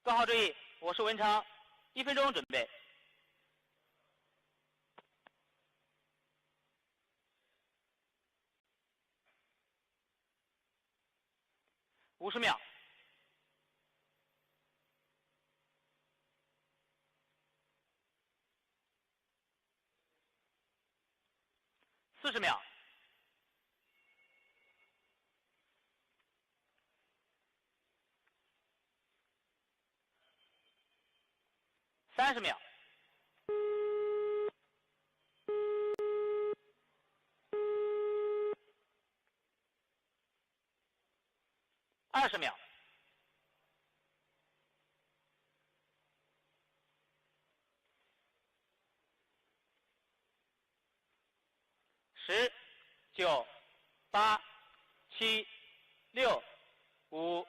各号注意，我是文昌，1分钟准备。50秒。40秒。30秒。20秒。10、9、8、7、6、5、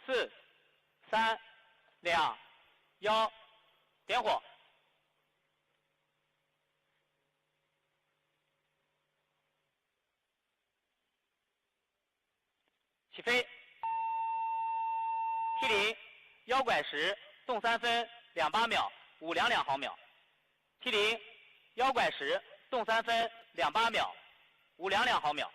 4、3、2、1，点火。起飞。T0，腰拐时，动3分28秒，522毫秒。T0，腰拐时，动3分28秒，522毫秒。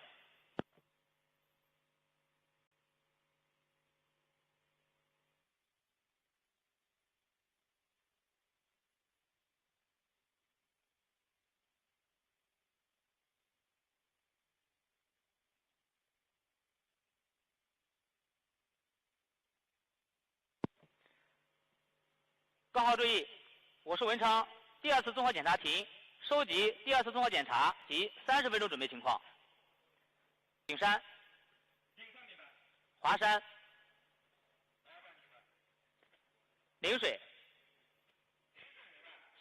各号注意，我是文昌，第2次综合检查停，收集第2次综合检查及30分钟准备情况。景山、华山、陵水、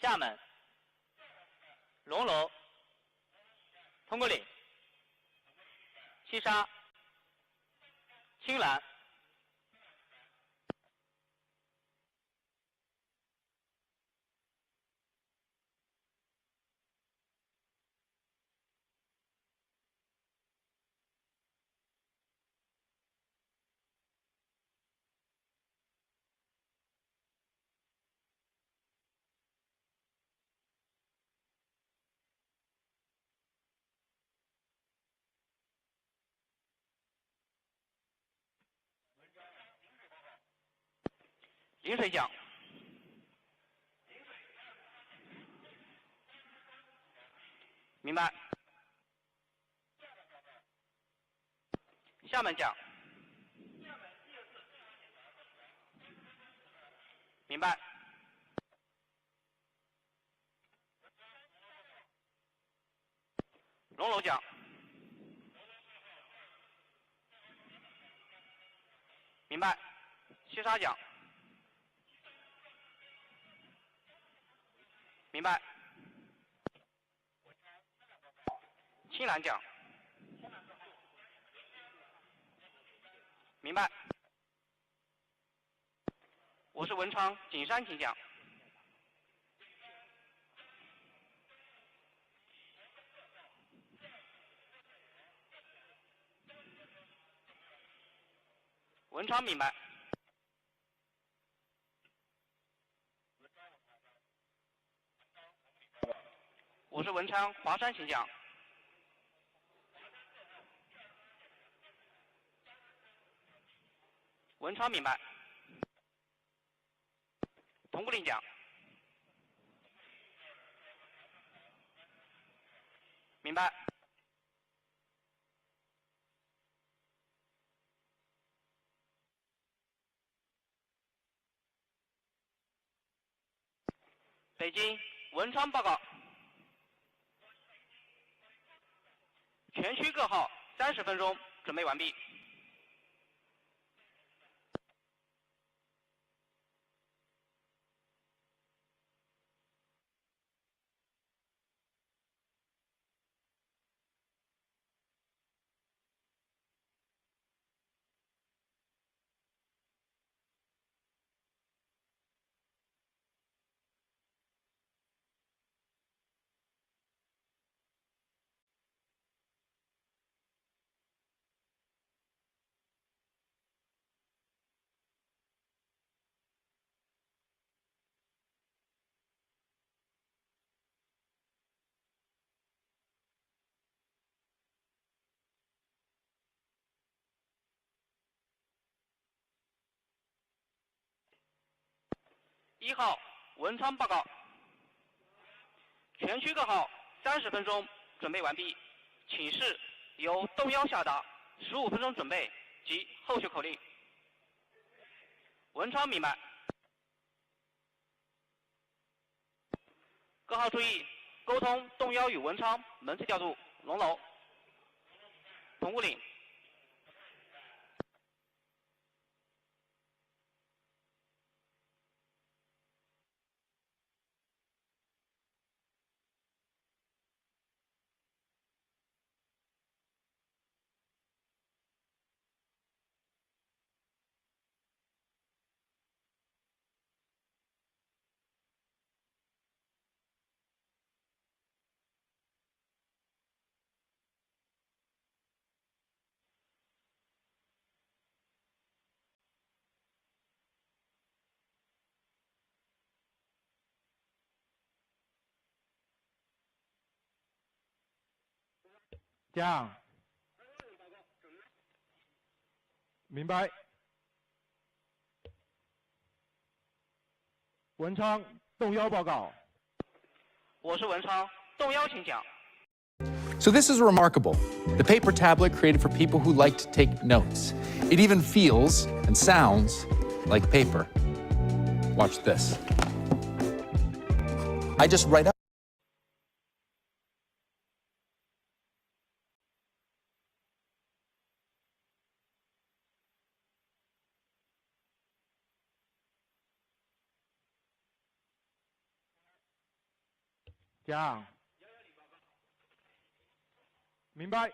厦门、龙楼、通过岭、七沙、青兰、陵水讲。明白。厦门讲。明白。龙楼讲。明白。七沙讲。明白。青兰讲。明白。我是文昌，景山请讲。文昌明白。我是文昌，华山请讲。文昌明白。同步令讲。明白。北京文昌报告，全区各号30分钟准备完毕。1号文昌报告，全区各号30分钟准备完毕，请示由动幺下达，15分钟准备及后续口令。文昌明白。各号注意，沟通动幺与文昌门次调度龙楼。同务岭。讲。明白。文昌，动幺报告。我是文昌，动幺请讲。 So this is remarkable. The paper tablet created for people who like to take notes. It even feels and sounds like paper. Watch this. I just write up. 讲。明白。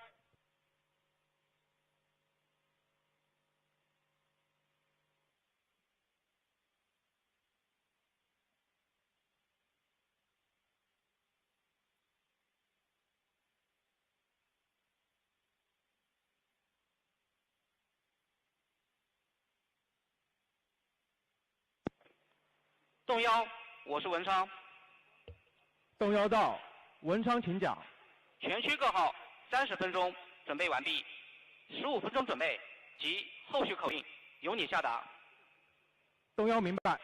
动幺，我是文昌。动幺到，文昌请讲。全区各号30分钟准备完毕，15分钟准备及后续口令由你下达。动幺明白。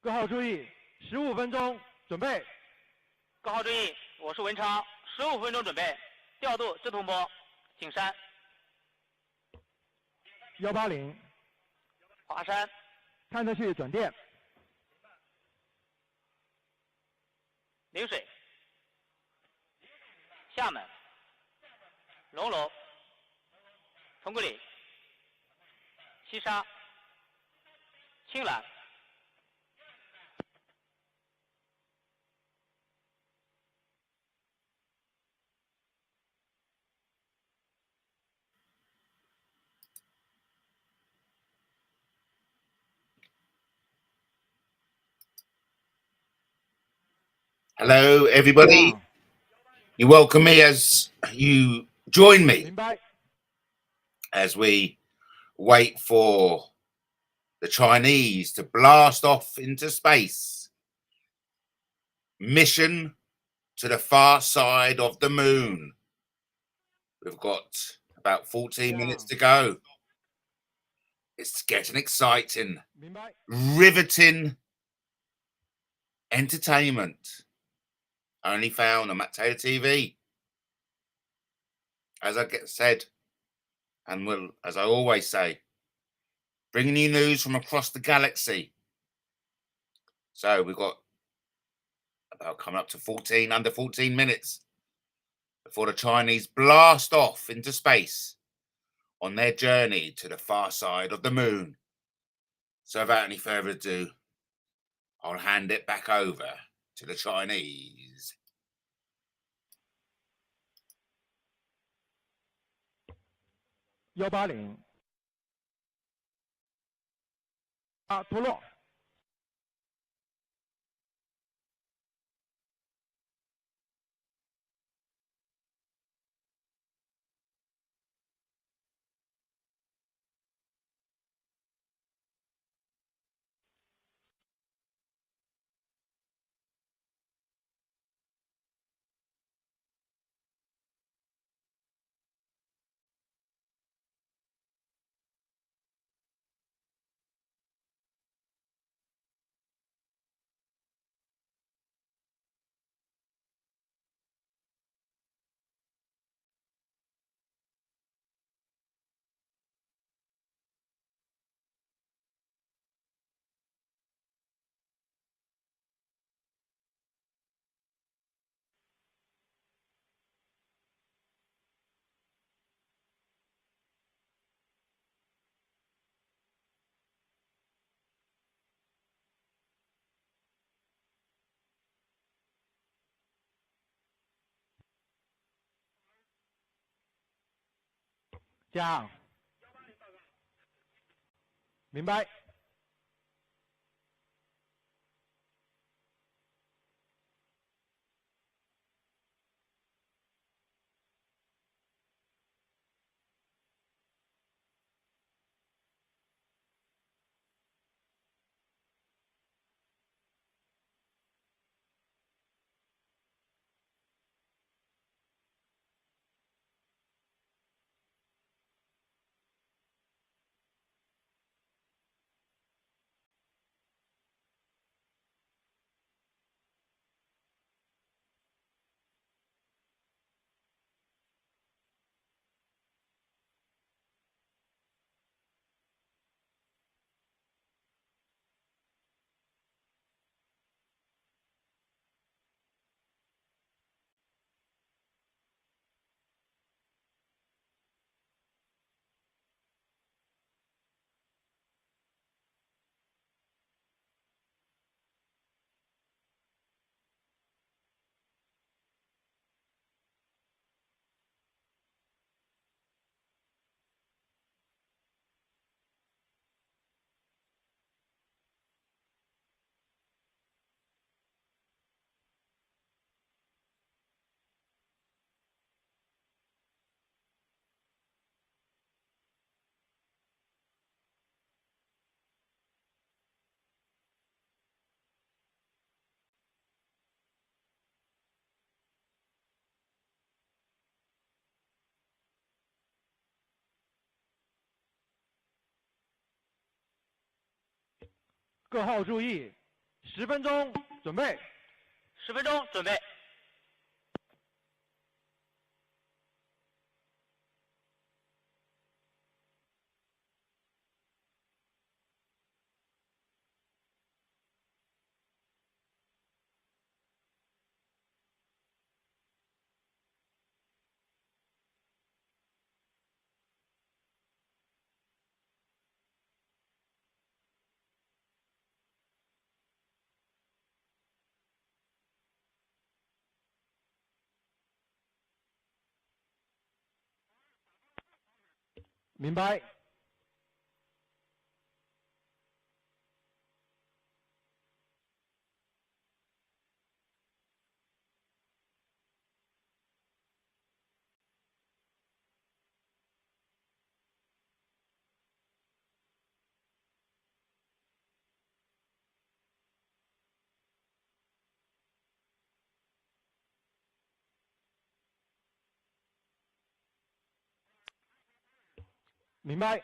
各号注意，15分钟准备。各号注意，我是文昌，15分钟准备，调度自动波，景山、 180，华山、探测器转电。陵水、厦门、龙楼、铜鼓岭、西沙、青兰。Hello, everybody. You welcome me as you join me as we wait for the Chinese to blast off into space. Mission to the far side of the moon. We've got about 14 minutes to go. It's getting exciting, riveting entertainment. Only found on MattTaylorTV. As I said, and will, as I always say, bringing you news from across the galaxy. So we've got about coming up to under 14 minutes before the Chinese blast off into space on their journey to the far side of the moon. So without any further ado, I'll hand it back over to the Chinese. 180脱落。讲，明白。各号注意，10分钟准备。10分钟准备。明白。明白。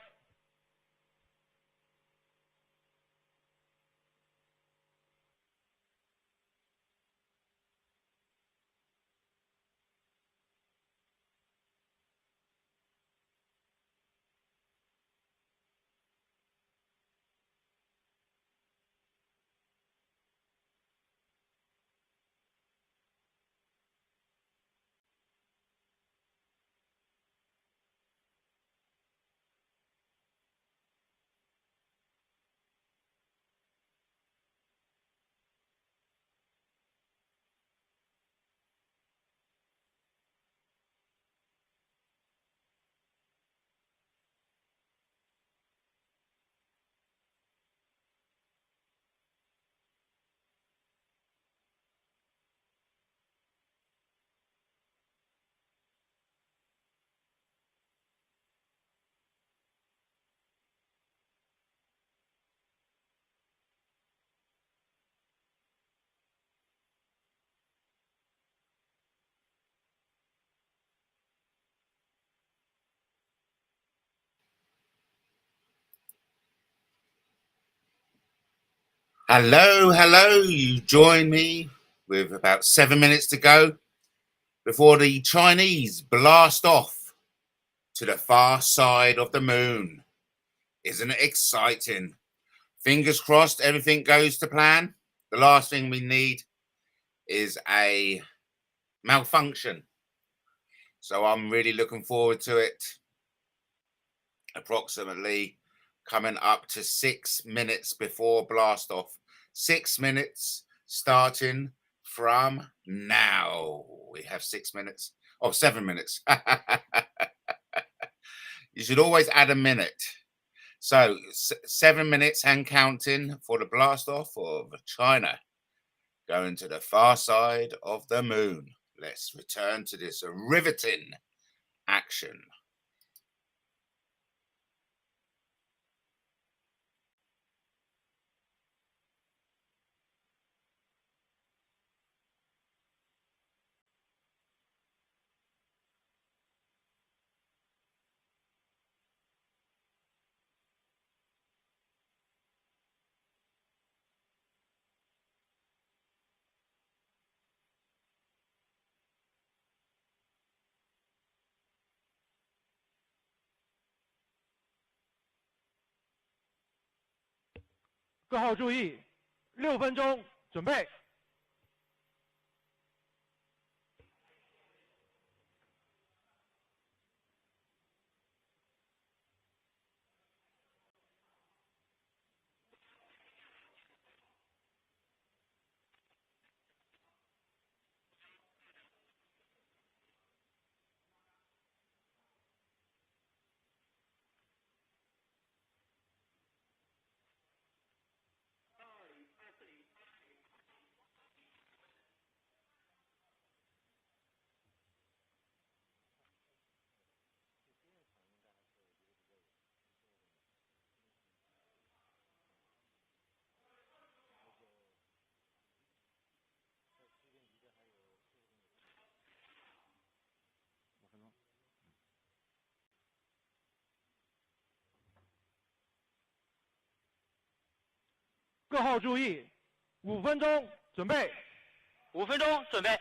Hello, hello. You join me with about 7 minutes to go before the Chinese blast off to the far side of the moon. Isn't it exciting? Fingers crossed everything goes to plan. The last thing we need is a malfunction. So I'm really looking forward to it. Approximately coming up to 6 minutes before blast off. 6 minutes starting from now. We have 6 minutes. Oh, 7 minutes. You should always add a minute. So 7 minutes and counting for the blast off of China going to the far side of the moon. Let's return to this riveting action.各号注意，6分钟，准备。各号注意，5分钟，准备。5分钟，准备。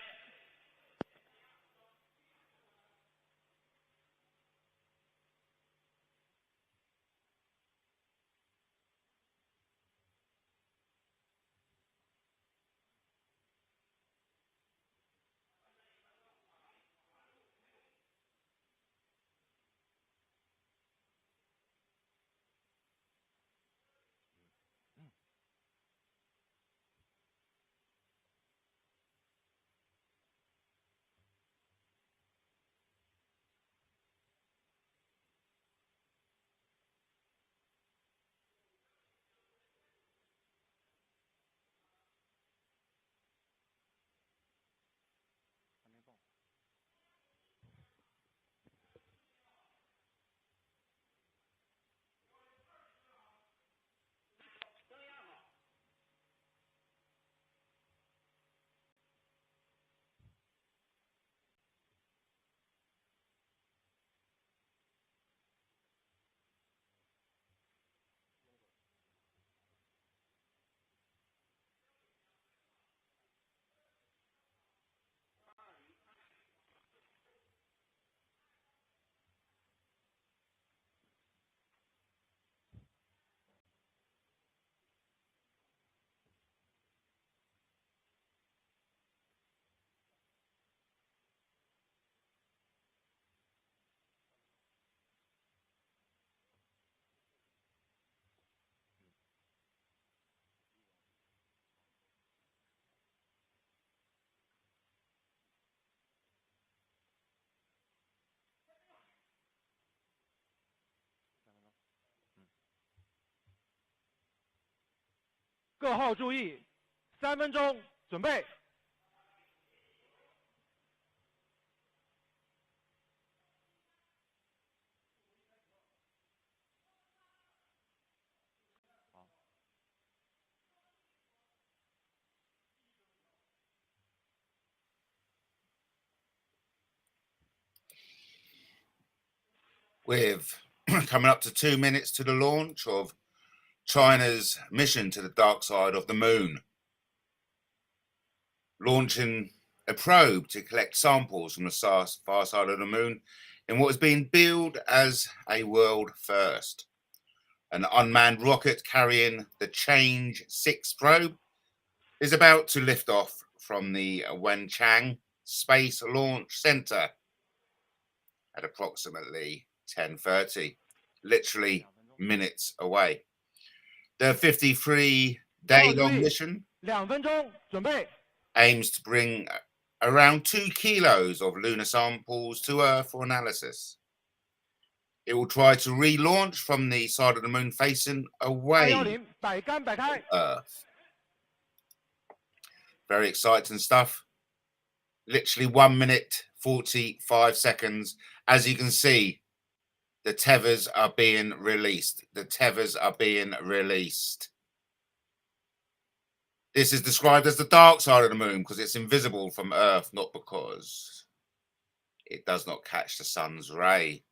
各号注意，3分钟，准备。With coming up to 2 minutes to the launch of China's mission to the dark side of the moon, launching a probe to collect samples from the far side of the moon in what is being billed as a world first. An unmanned rocket carrying the Chang-6 probe is about to lift off from the Wenchang Space Launch Center at approximately 10:30, literally minutes away. The 53-day-long mission 2分钟，准备。 aims to bring around 2 kilos of lunar samples to Earth for analysis. It will try to relaunch from the side of the moon facing away 210， 摆杆摆开。 Earth. Very exciting stuff. Literally 1 minute, 45 seconds. As you can see, the tethers are being released. The tethers are being released. This is described as the dark side of the moon because it's invisible from Earth, not because it does not catch the sun's ray.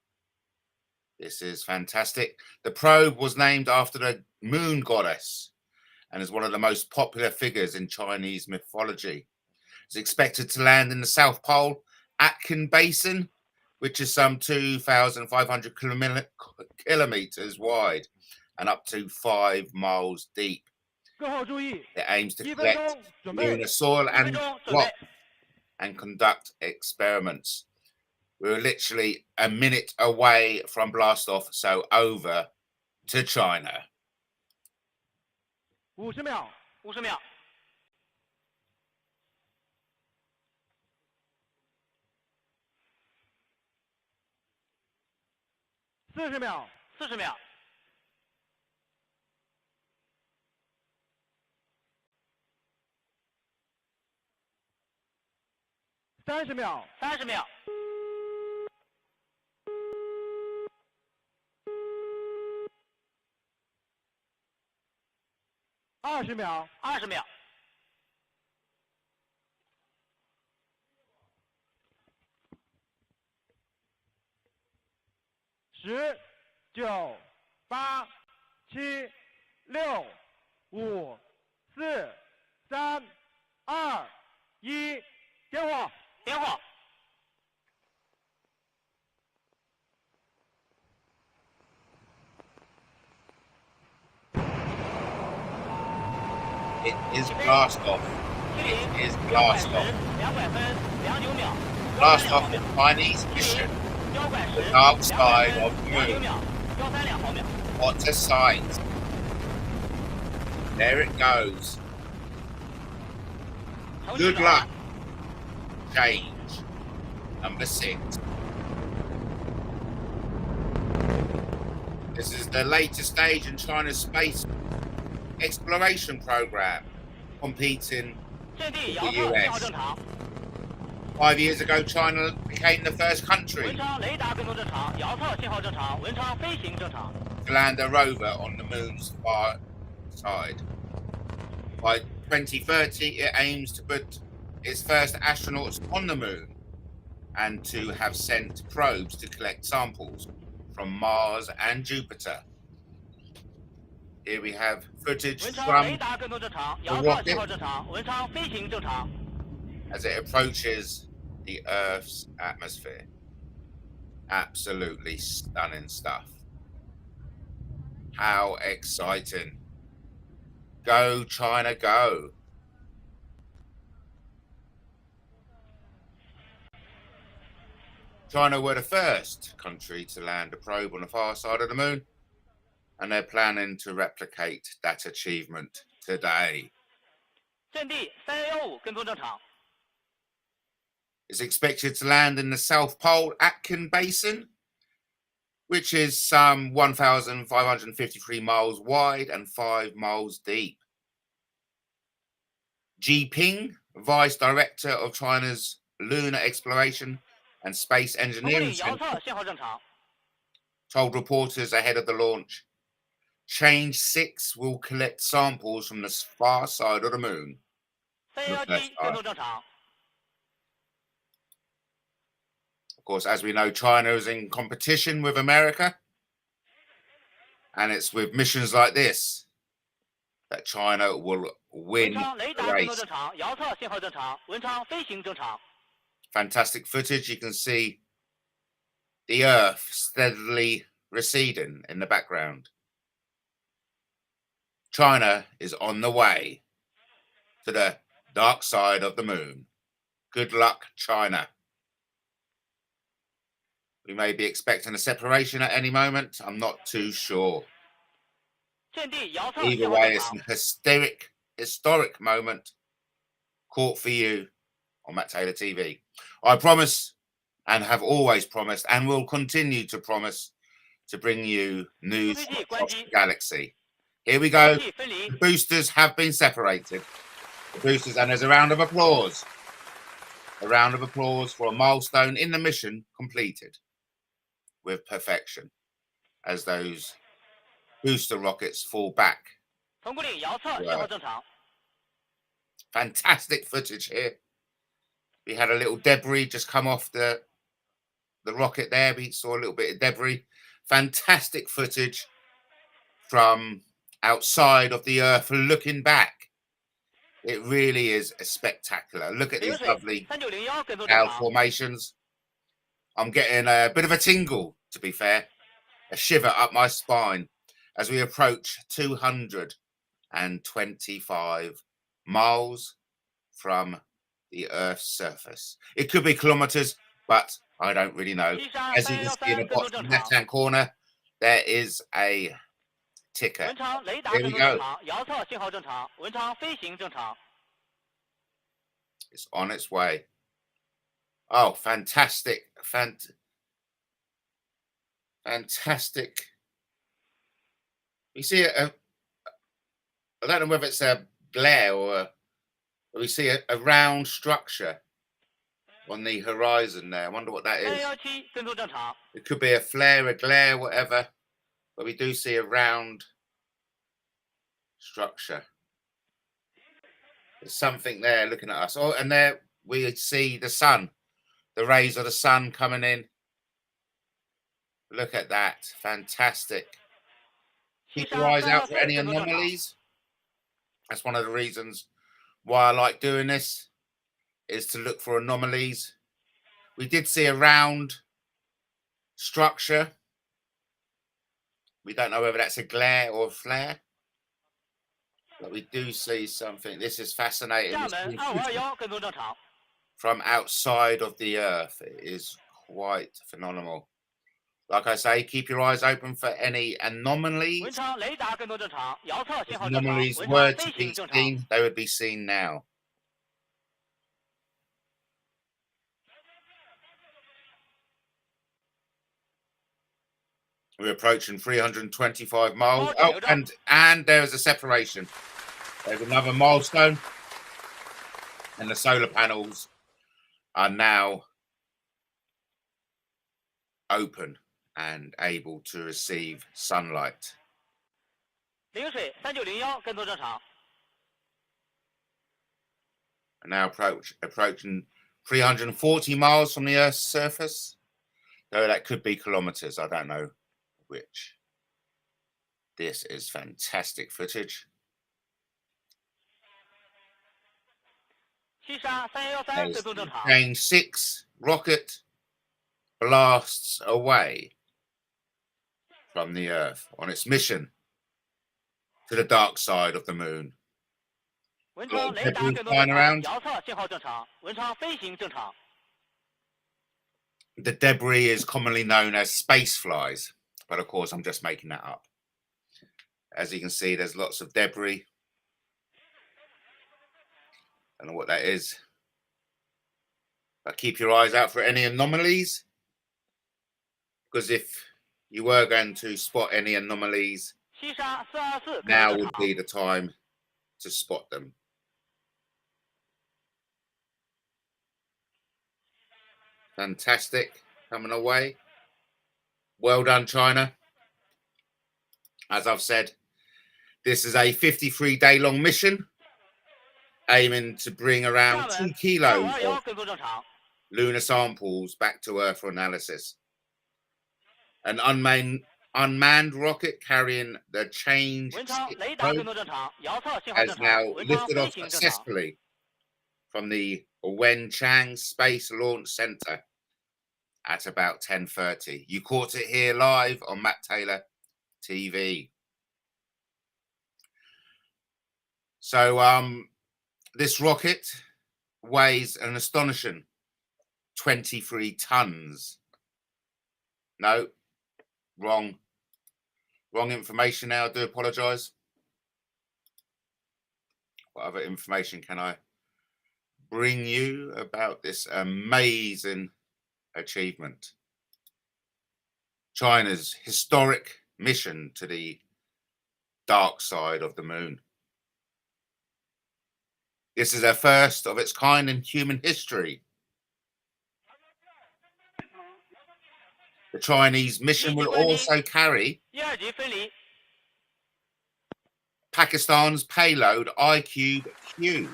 This is fantastic. The probe was named after the moon goddess and is one of the most popular figures in Chinese mythology. It's expected to land in the South Pole, Aitken Basin, which is some 2,500 kilometers wide and up to 5 miles deep. 各号注意， It aims to 1分 collect 钟，准备。 lunar soil 1 and 分钟，准 rock 备。 and conduct experiments. We're literally a minute away from blast off, so over to China. 50秒， 50秒， 40秒， 40秒， 30秒， 30秒， 20秒， 20秒， 10、9、8、7、6、5、4、3、2、1，点火！点火！ It is blast off. 7:0 is blast off. 200分09秒。 Blast off the Chinese mission. The dark side of the moon. 132毫秒。 What a sight. There it goes. Good luck. Change. Number 6. This is the latest stage in China's space exploration program, competing 阵地 with 遥 the 测信号 US. 正常， 5 years ago, China became the first 文 country 昌雷达跟踪正常，遥测信号正常，文昌飞行正常。 to land a rover on the moon's far side. By 2030, it aims to put its first astronauts on the moon and to have sent probes to collect samples from Mars and Jupiter. Here we have footage 文昌 from 雷达跟踪正常，遥测信号正常，文昌飞行正常。 as it approaches the Earth's atmosphere. Absolutely stunning stuff. How exciting. Go, China, go. China were the first country to land a probe on the far side of the moon, and they're planning to replicate that achievement today. 阵地315跟踪正常， It's expected to land in the South Pole Aitken Basin, which is some 1,553 miles wide and 5 miles deep. Ping, Vice Director of China's Lunar Exploration and Space 成功 Engineering 岭遥 Center, 测信号正常。 told reporters ahead of the launch, Chang-e will collect samples from the far side of the moon. 317跟踪正常。 Of course, as we know, China is in competition with America, and it's with missions like this that China will 文 win 昌雷 the 达跟踪 race. 正常，遥测信号正常，文昌飞行正常。 Fantastic footage. You can see the Earth steadily receding in the background. China is on the way to the dark side of the moon. Good luck, China. We may be expecting a separation at any moment. I'm not too sure. 阵地遥测 Either 信号 way, 正 it's 常。 an historic moment caught for you on MattTaylorTV. I promise and have always promised and will continue to promise to bring you news 飞 from 机关 across 机 the， galaxy. Here we go. 气分离 The。boosters have been separated. The boosters, and there's a round of applause. A round of applause for a milestone in the mission completed with perfection as those booster rockets fall back. 成功岭遥测信号正常。 Fantastic footage here. We had a little debris just come off the rocket there. We saw a little bit of debris. Fantastic footage from outside of the Earth looking back. It really is a spectacular. Look at 流 these 水 lovely 3901跟踪正 cloud 常。 formations. I'm getting a bit of a tingle, to be fair, a shiver up my spine as we approach 225 miles from the Earth's surface. It could be kilometers, but I don't really know. 西沙 As you can see in the 3113跟踪 bottom 正常。 left-hand corner, there is a ticker. 文昌雷达 Here 跟 we 踪正 go. 常，遥测信号正常，文昌飞行正常。 It's on its way. Oh, fantastic. Fantastic. We see I don't know whether it's a glare or we see a round structure on the horizon there. I wonder what that is. 317跟踪正常。 It could be a flare, a glare, whatever. But we do see a round structure. There's something there looking at us. Oh, and there we see the sun. The rays of the sun coming in. Look at that. Fantastic. 西 Keep 沙 your eyes out for 314 any 跟踪正常。 anomalies. That's one of the reasons why I like doing this, is to look for anomalies. We did see a round structure. We don't know whether that's a glare or a flare, but we do see something. This is fascinating. 厦 It's 门 been 2521跟踪正常。 from outside of the Earth. It is quite phenomenal. Like I say, keep your eyes open for any 文 anomalies. 昌雷达跟踪正常，遥测 If 信号正常， anomalies 文 were 昌 to 飞 be 行正常。 seen, they would be seen now. We're approaching 325 miles. Oh, and there's a separation. There's another milestone. And the solar panels are now open and able to receive sunlight. 陵水3901跟踪正常。 And now approaching 340 miles from the Earth's surface. Though that could be kilometers. I don't know which. This is fantastic footage. 西沙3113跟踪正常。 Chang-6 rocket blasts away from the Earth on its mission to the dark side of the moon. 文昌雷达跟踪正 Flying 常， around. 遥测信号正常，文昌飞行正常。 The debris is commonly known as space flies, but of course I'm just making that up. As you can see, there's lots of debris. Don't know what that is. But keep your eyes out for any anomalies, because if you were going to spot any anomalies, 西沙424跟 now 踪正 would 常。 be the time to spot them. Fantastic. Coming away. Well done, China. As I've said, this is a 53-day-long mission aiming to bring around 2 kilos of lunar samples back to Earth for analysis. An unmanned rocket carrying the Chang-e has now lifted off successfully from the Wenchang Space Launch Center at about 10:30. You caught it here live on MattTaylorTV. So this rocket weighs an astonishing 23 tons. No, wrong information now. I do apologize. What other information can I bring you about this amazing achievement? China's historic mission to the dark side of the moon. This is a first of its kind in human history. The Chinese mission will also carry Pakistan's payload IQ-Q.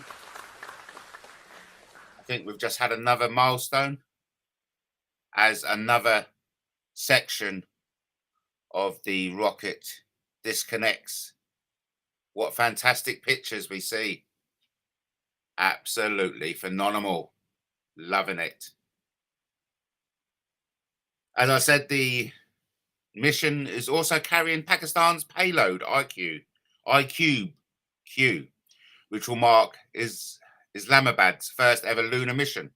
I think we've just had another milestone as another section of the rocket disconnects. What fantastic pictures we see. Absolutely phenomenal. Loving it. As I said, the mission is also carrying Pakistan's payload IQ-Q, which will mark Islamabad's first ever lunar mission.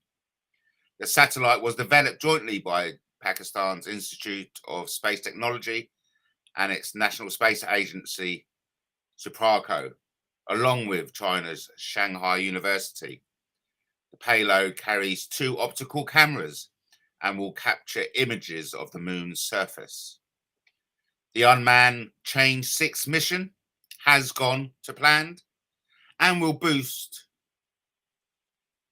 The satellite was developed jointly by Pakistan's Institute of Space Technology and its National Space Agency, SOPARCO, along with China's Shanghai University. The payload carries 2 optical cameras and will capture images of the moon's surface. The unmanned Change 6 mission has gone to plan and will boost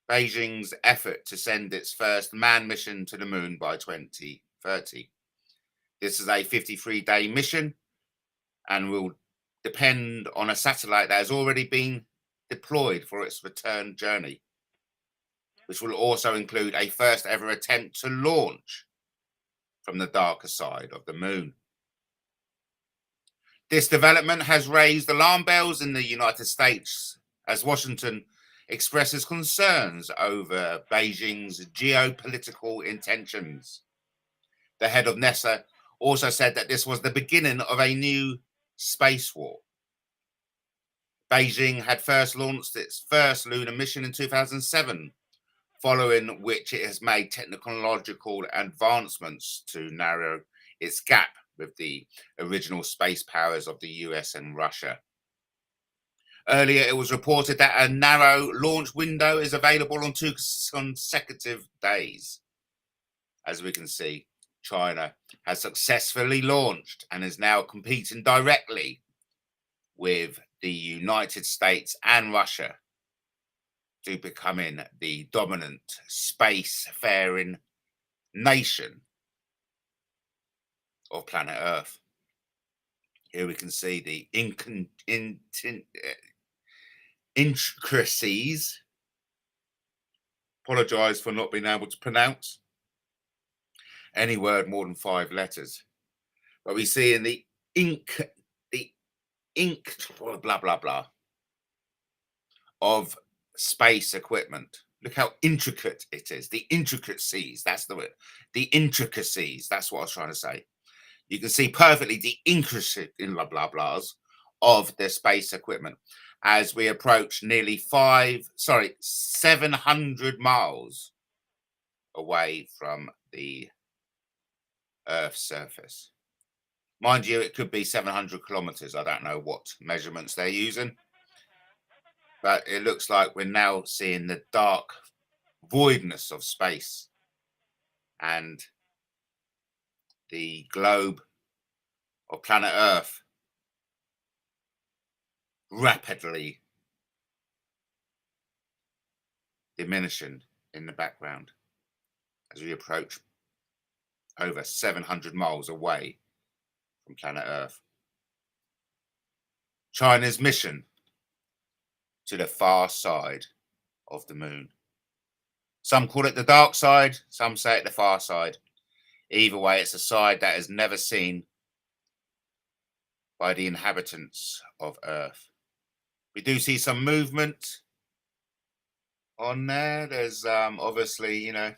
Beijing's effort to send its first manned mission to the moon by 2030. This is a 53-day mission and will depend on a satellite that has already been deployed for its return journey, which will also include a first ever attempt to launch from the darker side of the moon. This development has raised alarm bells in the United States as Washington expresses concerns over Beijing's geopolitical intentions. The head of NASA also said that this was the beginning of a new space war. Beijing had first launched its first lunar mission in 2007, following which it has made technological advancements to narrow its gap with the original space powers of the US and Russia. Earlier, it was reported that a narrow launch window is available on 2 consecutive days. As we can see, China has successfully launched and is now competing directly with the United States and Russia to becoming the dominant spacefaring nation of planet Earth. Here we can see the intricacies. Apologise for not being able to pronounce any word more than 5 letters. But we see in the ink blah blah blah of space equipment. Look how intricate it is. The intricacies, that's the word. The intricacies, that's what I was trying to say. You can see perfectly the intricate in blah blah blahs of the space equipment as we approach nearly 700 miles away from the Earth's surface. Mind you, it could be 700 kilometers. I don't know what measurements they're using. But it looks like we're now seeing the dark voidness of space and the globe of planet Earth rapidly diminishing in the background. as we approach over 700 miles away from planet Earth. China's mission to the far side of the moon. Some call it the dark side, some say it the far side. Either way, it's a side that is never seen by the inhabitants of Earth. We do see some movement on there. There's obviously, you know,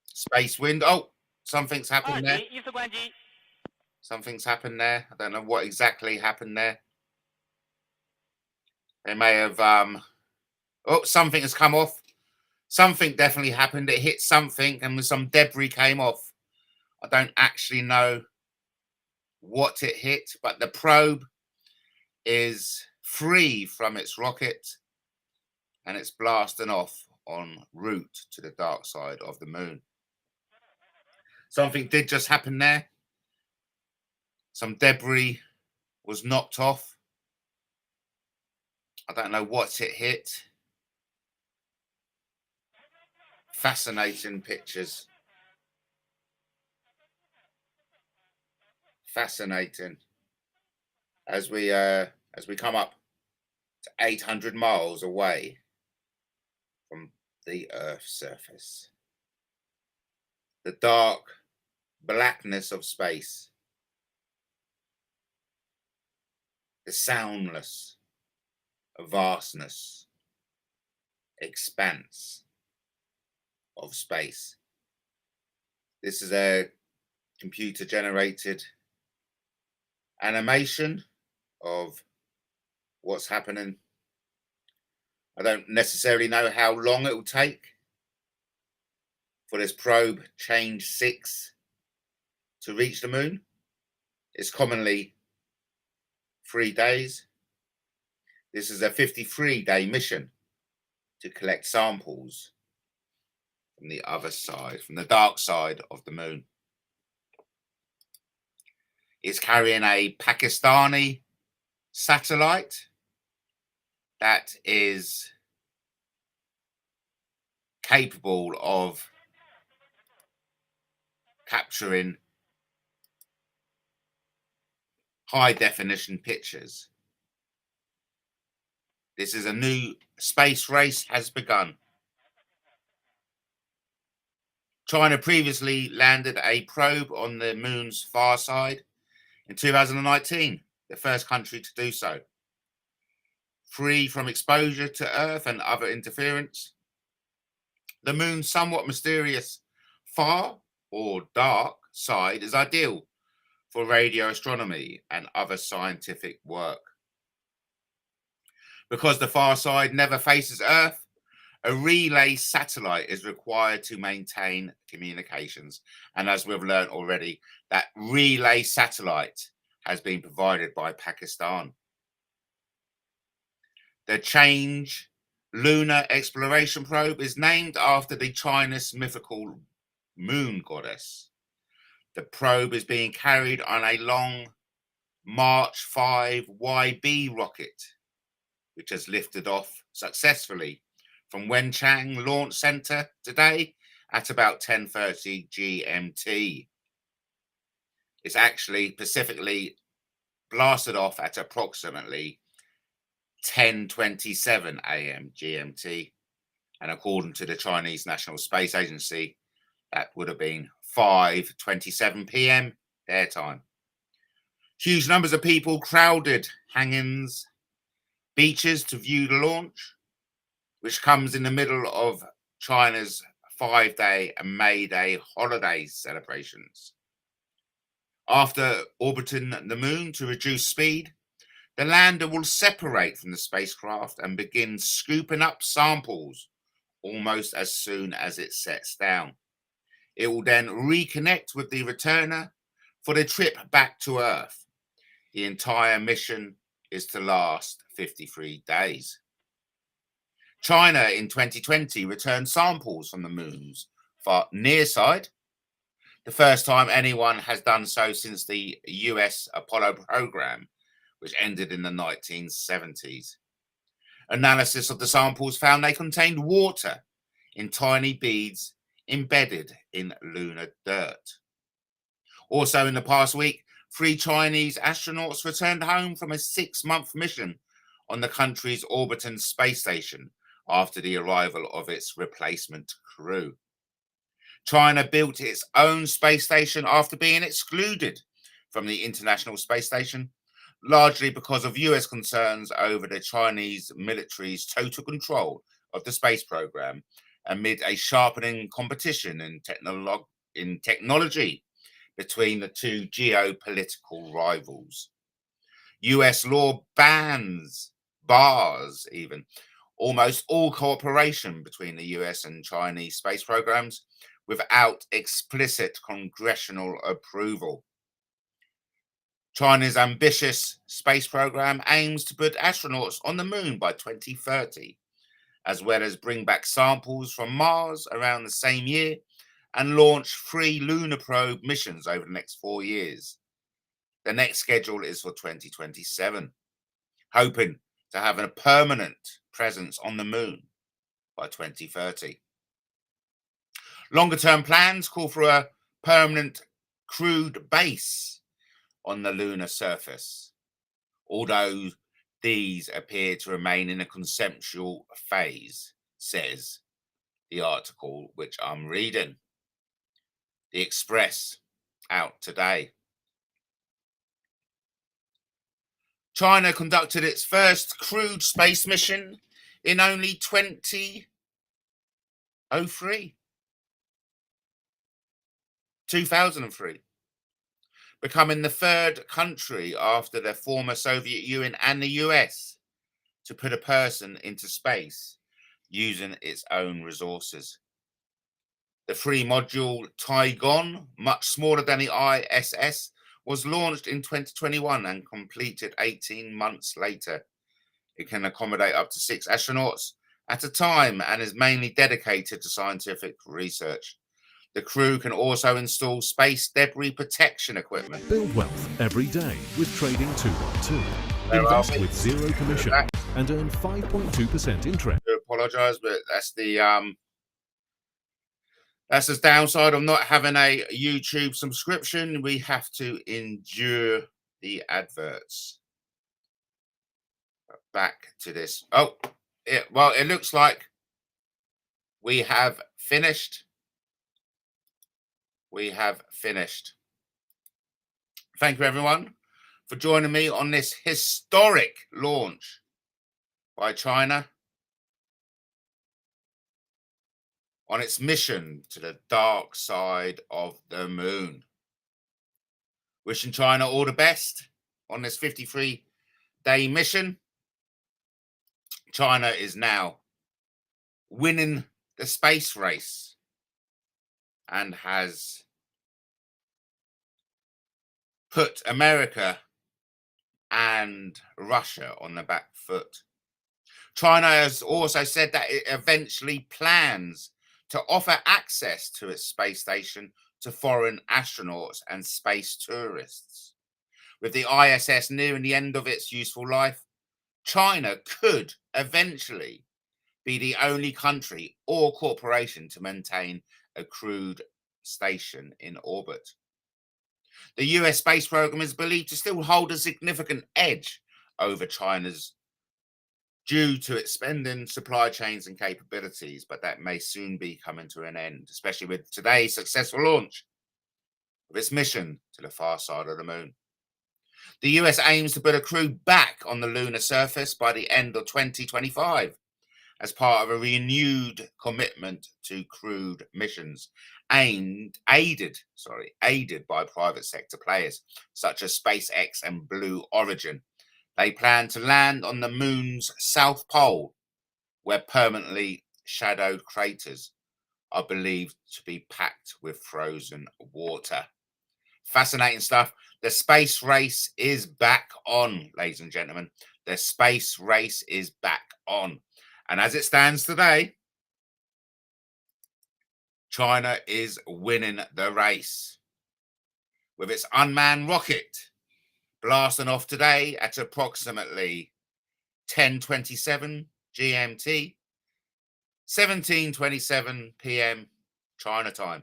space wind. Oh, something's happened there. 依次关机。 Something's happened there. I don't know what exactly happened there. They may have oh, something has come off. Something definitely happened. It hit something and some debris came off. I don't actually know what it hit, but the probe is free from its rocket and it's blasting off en route to the dark side of the moon. Something did just happen there. Some debris was knocked off. I don't know what it hit. Fascinating pictures. Fascinating. As we come up to 800 miles away from the Earth's surface. The dark blackness of space. The soundless vastness, expanse of space. This is a computer generated animation of what's happening. I don't necessarily know how long it will take for this probe Change 6 to reach the moon. It's commonly 3 days. This is a 53-day mission to collect samples from the other side, from the dark side of the moon. It's carrying a Pakistani satellite that is capable of capturing high-definition pictures. This is a new space race has begun. China previously landed a probe on the moon's far side in 2019, the first country to do so. Free from exposure to Earth and other interference, the moon's somewhat mysterious far or dark side is ideal for radio astronomy and other scientific work. Because the far side never faces Earth, a relay satellite is required to maintain communications. And as we've learned already, that relay satellite has been provided by Pakistan. The Chang-e lunar exploration probe is named after the Chinese mythical moon goddess. The probe is being carried on a long March 5 YB rocket, which has lifted off successfully from Wenchang Launch Center today at about 10:30 GMT. It's actually specifically blasted off at approximately 10:27 AM GMT, and according to the Chinese National Space Agency, that would have been 5:27 PM their time. Huge numbers of people crowded hangings, beaches to view the launch, which comes in the middle of China's 5-day and May Day holiday celebrations. After orbiting the moon to reduce speed, the lander will separate from the spacecraft and begin scooping up samples almost as soon as it sets down. It will then reconnect with the returner for the trip back to Earth. The entire mission is to last 53 days. China in 2020 returned samples from the moon's far near side, the first time anyone has done so since the US Apollo program, which ended in the 1970s. Analysis of the samples found they contained water in tiny beads embedded in lunar dirt. Also in the past week, 3 Chinese astronauts returned home from a 6-month mission on the country's orbiting space station after the arrival of its replacement crew. China built its own space station after being excluded from the International Space Station, largely because of US concerns over the Chinese military's total control of the space program amid a sharpening competition in technology between the two geopolitical rivals. US law bars even, almost all cooperation between the US and Chinese space programs without explicit congressional approval. China's ambitious space program aims to put astronauts on the moon by 2030, as well as bring back samples from Mars around the same year and launch 3 lunar probe missions over the next 4 years. The next schedule is for 2027, hoping to have a permanent presence on the moon by 2030. Longer-term plans call for a permanent crewed base on the lunar surface, although these appear to remain in a conceptual phase, says the article which I'm reading. The Express, out today. China conducted its first crewed space mission in only 2003. 2003, becoming the 3rd country after the former Soviet Union and the US to put a person into space using its own resources. The 3-module Tigon, much smaller than the ISS, was launched in 2021 and completed 18 months later. It can accommodate up to 6 astronauts at a time and is mainly dedicated to scientific research. The crew can also install space debris protection equipment. Build wealth every day with Trading 212. Invest with 0 commission and earn 5.2% interest. I do apologise, but that's the downside of not having a YouTube subscription. We have to endure the adverts. Back to this. Oh, it looks like we have finished. We have finished. Thank you, everyone, for joining me on this historic launch by China on its mission to the dark side of the moon. Wishing China all the best on this 53-day mission. China is now winning the space race and has put America and Russia on the back foot. China has also said that it eventually plans to offer access to its space station to foreign astronauts and space tourists. With the ISS nearing the end of its useful life, China could eventually be the only country or corporation to maintain a crewed station in orbit. The US space program is believed to still hold a significant edge over China's due to its spending, supply chains and capabilities, but that may soon be coming to an end, especially with today's successful launch of its mission to the far side of the moon. The US aims to put a crew back on the lunar surface by the end of 2025 as part of a renewed commitment to crewed missions aided by private sector players such as SpaceX and Blue Origin. They plan to land on the moon's south pole, where permanently shadowed craters are believed to be packed with frozen water. Fascinating stuff. The space race is back on, ladies and gentlemen. The space race is back on. And as it stands today, China is winning the race with its unmanned rocket blasting off today at approximately 10:27 GMT, 17:27 PM China time,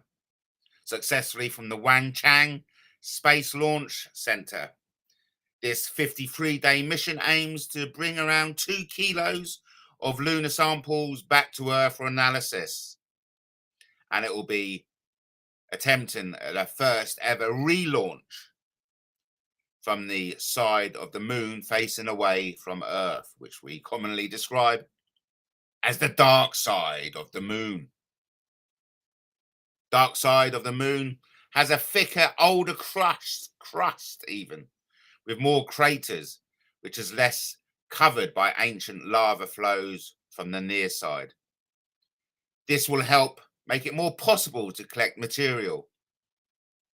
successfully from the Chang Space Launch Center. This 53-day mission aims to bring around 2 kilos of lunar samples back to Earth for analysis. And it will be attempting the first ever relaunch from the side of the moon facing away from Earth, which we commonly describe as the dark side of the moon. Dark side of the moon has a thicker, older crust even, with more craters, which is less covered by ancient lava flows from the near side. This will help make it more possible to collect material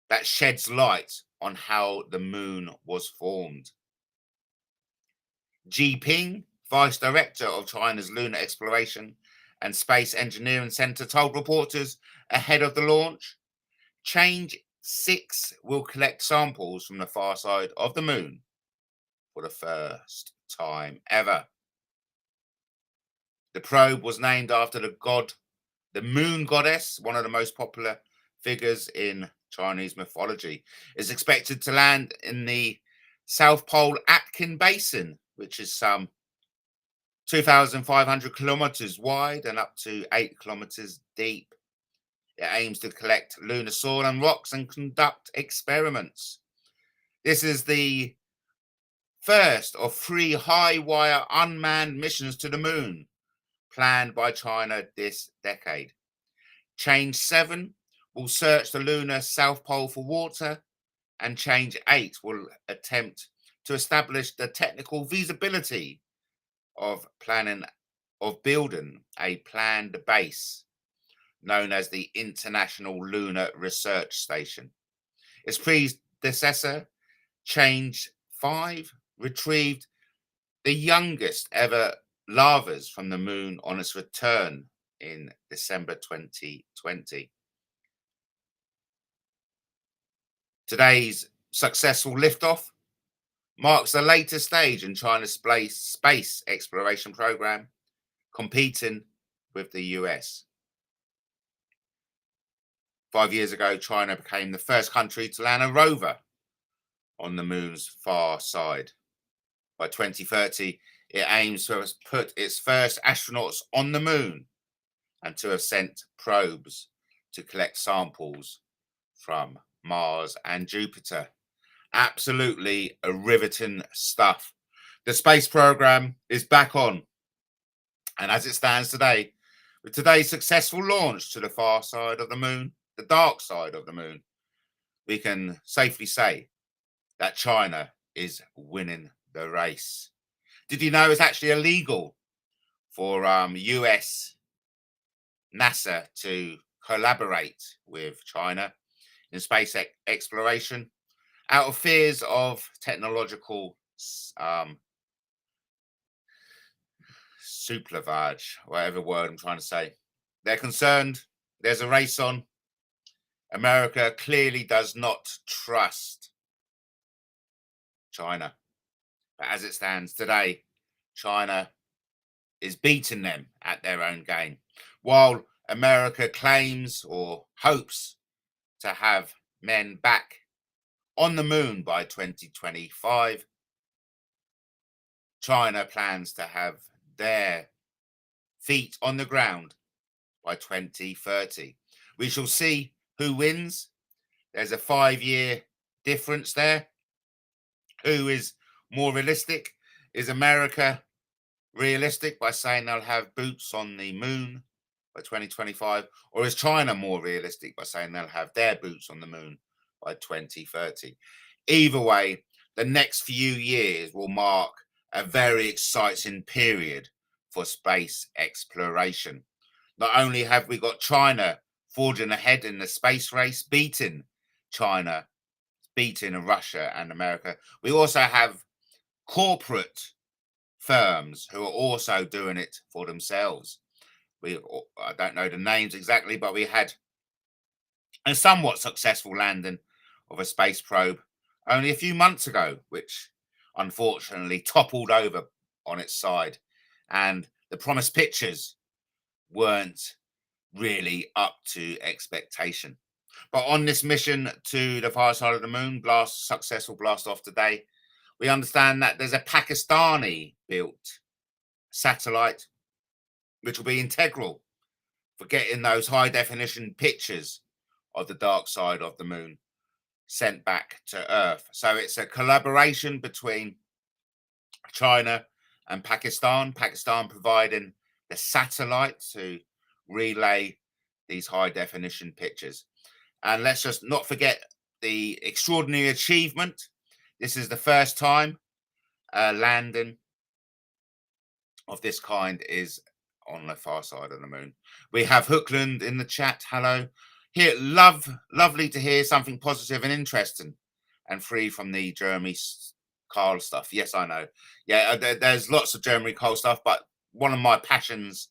that sheds light on how the moon was formed. Ji Ping, Vice Director of China's Lunar Exploration and Space Engineering Center, told reporters ahead of the launch, Change 6 will collect samples from the far side of the moon for the first time ever. The probe was named after the moon goddess, one of the most popular figures in Chinese mythology. Is expected to land in the South Pole Atkin Basin, which is some 2,500 kilometers wide and up to 8 kilometers deep. It aims to collect lunar soil and rocks and conduct experiments. This is the first of 3 high-wire unmanned missions to the moon planned by China this decade. Change 7 will search the lunar South Pole for water, and Change 8 will attempt to establish the technical feasibility of building a planned base known as the International Lunar Research Station. Its predecessor, Change 5, retrieved the youngest ever lavas from the moon on its return in December 2020. Today's successful liftoff marks the latest stage in China's space exploration program, competing with the US. 5 years ago, China became the first country to land a rover on the moon's far side. By 2030, it aims to have put its first astronauts on the moon and to have sent probes to collect samples from Mars and Jupiter. Absolutely riveting stuff. The space program is back on. And as it stands today, with today's successful launch to the far side of the moon, the dark side of the moon, we can safely say that China is winning the race. Did you know it's actually illegal for US NASA to collaborate with China in space exploration out of fears of technological souplavage, whatever word I'm trying to say? They're concerned there's a race on. America clearly does not trust China. But as it stands today, China is beating them at their own game. While America claims or hopes to have men back on the moon by 2025, China plans to have their feet on the ground by 2030. We shall see who wins. There's a 5-year difference there. Who is more realistic? Is America realistic by saying they'll have boots on the moon by 2025? Or is China more realistic by saying they'll have their boots on the moon by 2030? Either way, the next few years will mark a very exciting period for space exploration. Not only have we got China forging ahead in the space race, beating China, beating Russia and America, we also have corporate firms who are also doing it for themselves. I don't know the names exactly, but we had a somewhat successful landing of a space probe only a few months ago, which unfortunately toppled over on its side, and the promised pictures weren't really up to expectation. But on this mission to the far side of the moon, successful blast off today, we understand that there's a Pakistani built satellite which will be integral for getting those high definition pictures of the dark side of the moon sent back to Earth. So it's a collaboration between China and Pakistan. Pakistan providing the satellite to relay these high definition pictures. And let's just not forget the extraordinary achievement. This is the first time landing of this kind is on the far side of the moon. We have Hookland in the chat. Hello. Here, lovely to hear something positive and interesting and free from the Jeremy Kyle stuff. Yes, I know. Yeah, there's lots of Jeremy Kyle stuff, but one of my passions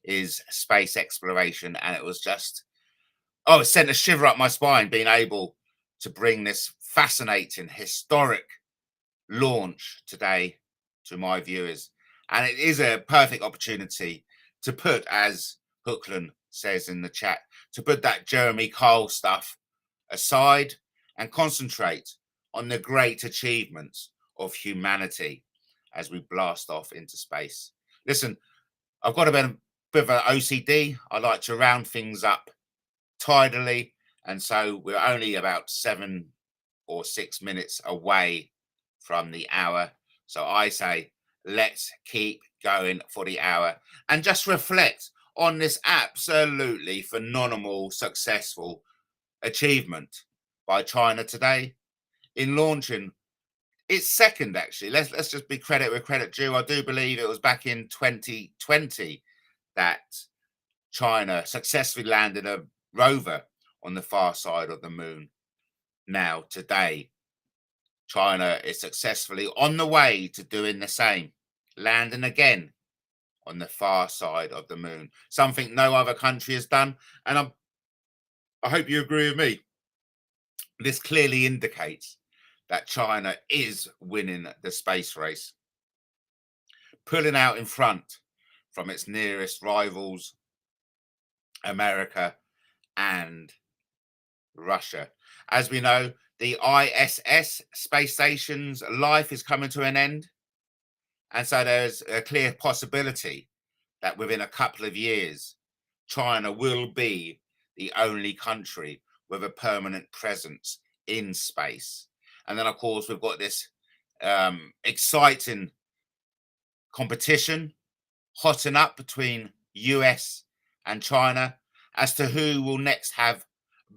is space exploration, and it was just, oh, it sent a shiver up my spine being able to bring this fascinating, historic launch today to my viewers. And it is a perfect opportunity to put, as Hookland says in the chat, to put that Jeremy Kyle stuff aside and concentrate on the great achievements of humanity as we blast off into space. Listen, I've got a bit of an OCD. I like to round things up tidily, and so we're only about 7 or 6 minutes away from the hour. So I say, let's keep going for the hour and just reflect on this absolutely phenomenal, successful achievement by China today in launching its second, actually. Let's just be credit where credit due. I do believe it was back in 2020 that China successfully landed a rover on the far side of the moon. Now, today, China is successfully on the way to doing the same, landing again on the far side of the moon, something no other country has done. And I hope you agree with me. This clearly indicates that China is winning the space race, pulling out in front from its nearest rivals, America and Russia. As we know, the ISS space station's life is coming to an end. And so there's a clear possibility that within a couple of years, China will be the only country with a permanent presence in space. And then, of course, we've got this exciting competition hotting up between US and China as to who will next have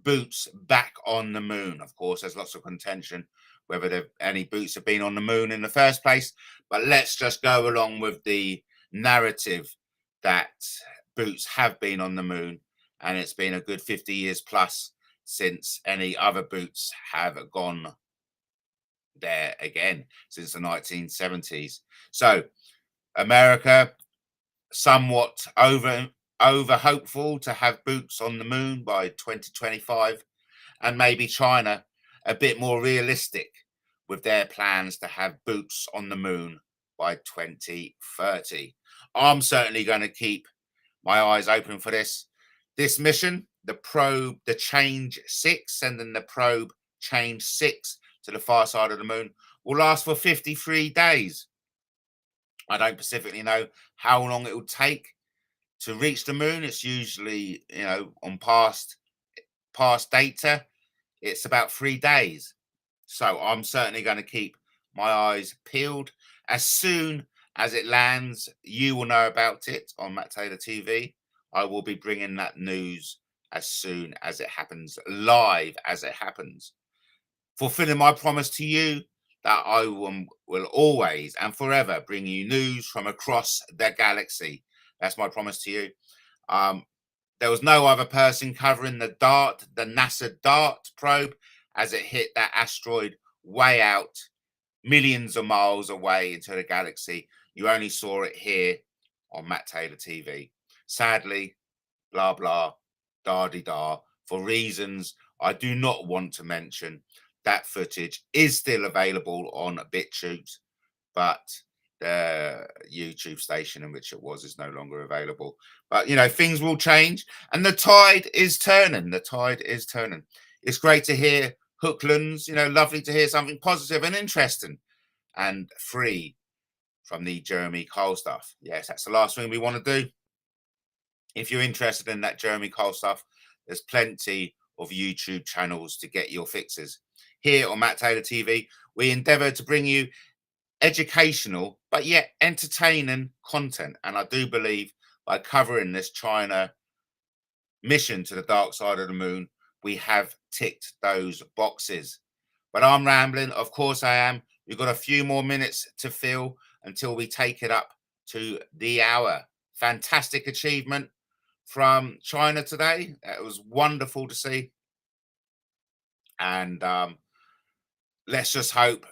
boots back on the moon. Of course, there's lots of contention whether any boots have been on the moon in the first place, but let's just go along with the narrative that boots have been on the moon, and it's been a good 50 years plus since any other boots have gone there again, since the 1970s. So America somewhat over hopeful to have boots on the moon by 2025, and maybe China a bit more realistic with their plans to have boots on the moon by 2030. I'm certainly going to keep my eyes open for this mission. The probe, the Change 6, sending the probe Change 6 to the far side of the moon, will last for 53 days. I don't specifically know how long it will take to reach the moon. It's usually, on past data, it's about 3 days. So I'm certainly going to keep my eyes peeled. As soon as it lands, you will know about it on MattTaylorTV. I will be bringing that news as soon as it happens, live as it happens. Fulfilling my promise to you that I will always and forever bring you news from across the galaxy. That's my promise to you. There was no other person covering the NASA DART probe as it hit that asteroid way out, millions of miles away into the galaxy. You only saw it here on MattTaylorTV. Sadly, blah, blah, da-de-da, for reasons I do not want to mention, that footage is still available on BitChute, but YouTube station in which it was is no longer available. But, you know, things will change and the tide is turning. The tide is turning. It's great to hear Hooklands, you know, lovely to hear something positive and interesting and free from the Jeremy Kyle stuff. Yes, that's the last thing we want to do. If you're interested in that Jeremy Kyle stuff, there's plenty of YouTube channels to get your fixes. Here on Matt Taylor TV, we endeavour to bring you educational but yet entertaining content. And I do believe by covering this China mission to the dark side of the moon, we have ticked those boxes. But I'm rambling. Of course I am. We've got a few more minutes to fill until we take it up to the hour. Fantastic achievement from China today. It was wonderful to see. And let's just hope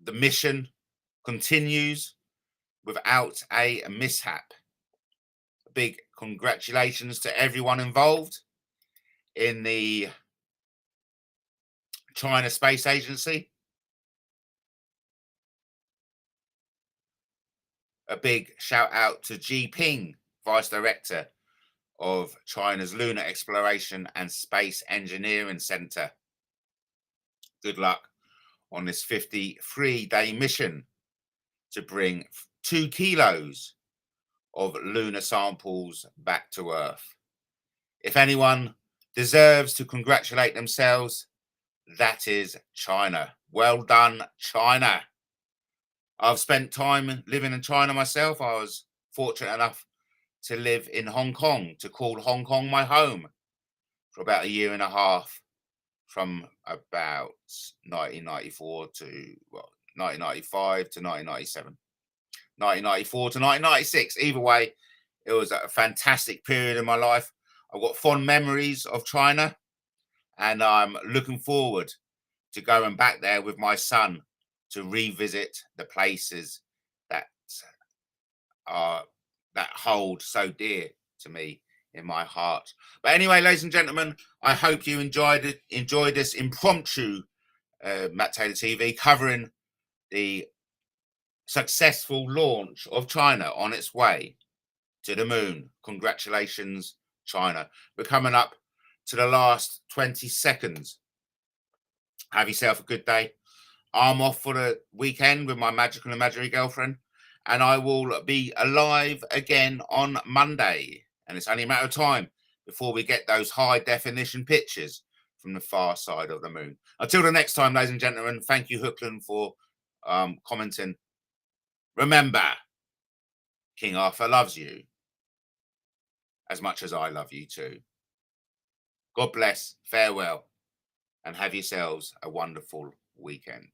the mission continues without a mishap. A big congratulations to everyone involved in the China Space Agency. A big shout out to Xi Ping, Vice Director of China's Lunar Exploration and Space Engineering Center. Good luck on this 53-day mission to bring 2 kilos of lunar samples back to Earth. If anyone deserves to congratulate themselves, that is China. Well done, China. I've spent time living in China myself. I was fortunate enough to live in Hong Kong, to call Hong Kong my home for about 1.5 years, from about 1994 to, well, 1995 to 1997. 1994 to 1996. Either way, it was a fantastic period in my life. I've got fond memories of China, and I'm looking forward to going back there with my son to revisit the places that hold so dear to me in my heart. But anyway, ladies and gentlemen, I hope you enjoyed this impromptu Matt Taylor TV covering the successful launch of China on its way to the moon. Congratulations, China. We're coming up to the last 20 seconds. Have yourself a good day. I'm off for the weekend with my magical and imaginary girlfriend, and I will be alive again on Monday. And it's only a matter of time before we get those high definition pictures from the far side of the moon. Until the next time, ladies and gentlemen, thank you, Hookland, for commenting. Remember, King Arthur loves you as much as I love you too. God bless, farewell, and have yourselves a wonderful weekend.